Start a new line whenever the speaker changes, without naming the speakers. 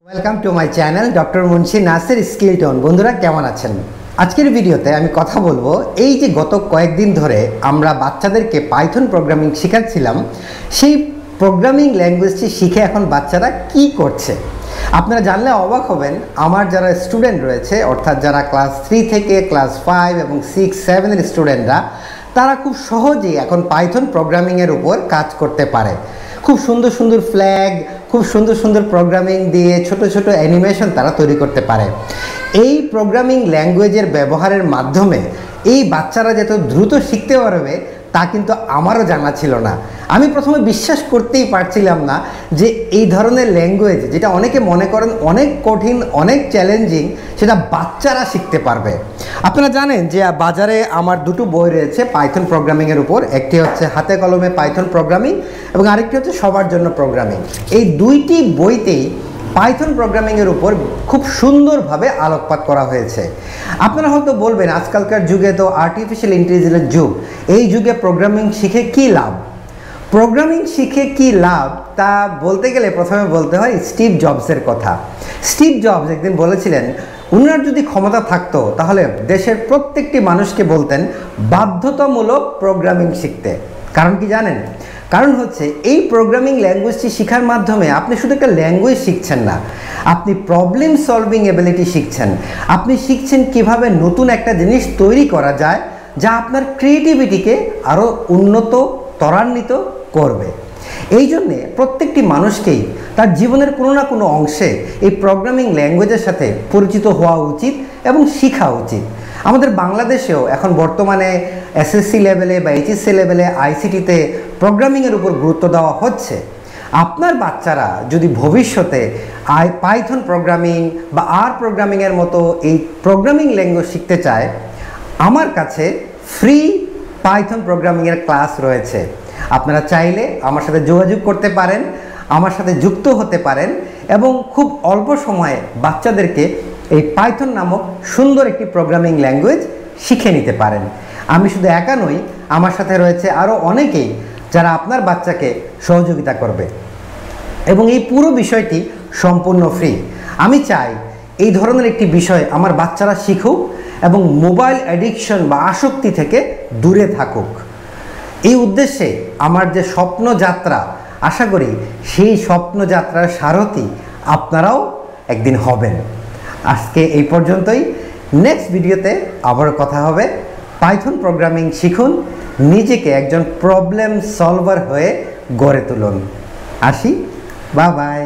Welcome to my channel doctor Munshi Nasir স্কিলটন। বন্ধুরা কেমন আছেন? আজকের ভিডিওতে আমি কথা বলবো এই যে গত কয়েকদিন ধরে আমরা বাচ্চাদেরকে পাইথন প্রোগ্রামিং শেখাচ্ছিলাম, সেই প্রোগ্রামিং ল্যাঙ্গুয়েজটি শিখে এখন বাচ্চারা কি করছে আপনারা জানলে অবাক হবেন। আমার যারা স্টুডেন্ট রয়েছে, অর্থাৎ যারা ক্লাস 3 থেকে ক্লাস 5 এবং 6, 7 এর স্টুডেন্টরা, তারা খুব সহজেই এখন পাইথন প্রোগ্রামিংয়ের উপর কাজ করতে পারে। খুব সুন্দর সুন্দর ফ্ল্যাগ, খুব সুন্দর সুন্দর প্রোগ্রামিং দিয়ে ছোট ছোট অ্যানিমেশন তারা তৈরি করতে পারে। এই প্রোগ্রামিং ল্যাঙ্গুয়েজের ব্যবহারের মাধ্যমে এই বাচ্চারা যত দ্রুত শিখতে পারবে তা কিন্তু আমারও জানা ছিল না। আমি প্রথমে বিশ্বাস করতেই পারছিলাম না যে এই ধরনের ল্যাঙ্গুয়েজ, যেটা অনেকে মনে করেন অনেক কঠিন, অনেক চ্যালেঞ্জিং, সেটা বাচ্চারা শিখতে পারবে। আপনারা জানেন যে বাজারে আমার দুটো বই রয়েছে পাইথন প্রোগ্রামিংয়ের উপর। একটি হচ্ছে হাতে কলমে পাইথন প্রোগ্রামিং এবং আরেকটি হচ্ছে সবার জন্য প্রোগ্রামিং। এই দুইটি বইতেই পাইথন প্রোগ্রামিংয়ের উপর খুব সুন্দরভাবে আলোকপাত করা হয়েছে। আপনারা হয়তো বলবেন, আজকালকার যুগে তো আর্টিফিশিয়াল ইন্টেলিজেন্সের যুগ, এই যুগে প্রোগ্রামিং শিখে কী লাভ? প্রোগ্রামিং শিখে কী লাভ তা বলতে গেলে প্রথমে বলতে হয় স্টিভ জবসের কথা। স্টিভ জবস একদিন বলেছিলেন, উনার যদি ক্ষমতা থাকতো তাহলে দেশের প্রত্যেকটি মানুষকে বলতেন বাধ্যতামূলক প্রোগ্রামিং শিখতে। কারণ কি জানেন? কারণ হচ্ছে এই প্রোগ্রামিং ল্যাঙ্গুয়েজটি শেখার মাধ্যমে আপনি শুধু একটা ল্যাঙ্গুয়েজ শিখছেন না, আপনি প্রবলেম সলভিং এবিলিটি শিখছেন। আপনি শিখছেন কিভাবে নতুন একটা জিনিস তৈরি করা যায় যা আপনার ক্রিয়েটিভিটিকে আরও উন্নত, ত্বরান্বিত করবে। এই জন্যে প্রত্যেকটি মানুষকেই তার জীবনের কোনো না কোনো অংশে এই প্রোগ্রামিং ল্যাঙ্গুয়েজের সাথে পরিচিত হওয়া উচিত এবং শেখা উচিত। আমাদের বাংলাদেশেও এখন বর্তমানে এসএসসি লেভেলে বা এইচএসসি লেভেলে আইসিটিতে প্রোগ্রামিংয়ের উপর গুরুত্ব দেওয়া হচ্ছে। আপনার বাচ্চারা যদি ভবিষ্যতে পাইথন প্রোগ্রামিং বা প্রোগ্রামিংয়ের মতো এই প্রোগ্রামিং ল্যাঙ্গুয়েজ শিখতে চায়, আমার কাছে ফ্রি পাইথন প্রোগ্রামিংয়ের ক্লাস রয়েছে। আপনারা চাইলে আমার সাথে যোগাযোগ করতে পারেন, আমার সাথে যুক্ত হতে পারেন এবং খুব অল্প সময়ে বাচ্চাদেরকে এই পাইথন নামক সুন্দর একটি প্রোগ্রামিং ল্যাঙ্গুয়েজ শিখে নিতে পারেন। আমি শুধু একা নই, আমার সাথে রয়েছে আরও অনেকেই যারা আপনার বাচ্চাকে সহযোগিতা করবে এবং এই পুরো বিষয়টি সম্পূর্ণ ফ্রি। আমি চাই এই ধরনের একটি বিষয় আমার বাচ্চারা শিখুক এবং মোবাইল অ্যাডিকশন বা আসক্তি থেকে দূরে থাকুক। এই উদ্দেশ্যে আমার যে স্বপ্নযাত্রা, আশা করি সেই স্বপ্নযাত্রার সারথি আপনারাও একদিন হবেন। আজকে এই পর্যন্তই। নেক্সট ভিডিওতে আবার কথা হবে। পাইথন প্রোগ্রামিং শিখুন, নিজেকে একজন প্রবলেম সলভার হয়ে গড়ে তুলুন। আসি, বাই বাই।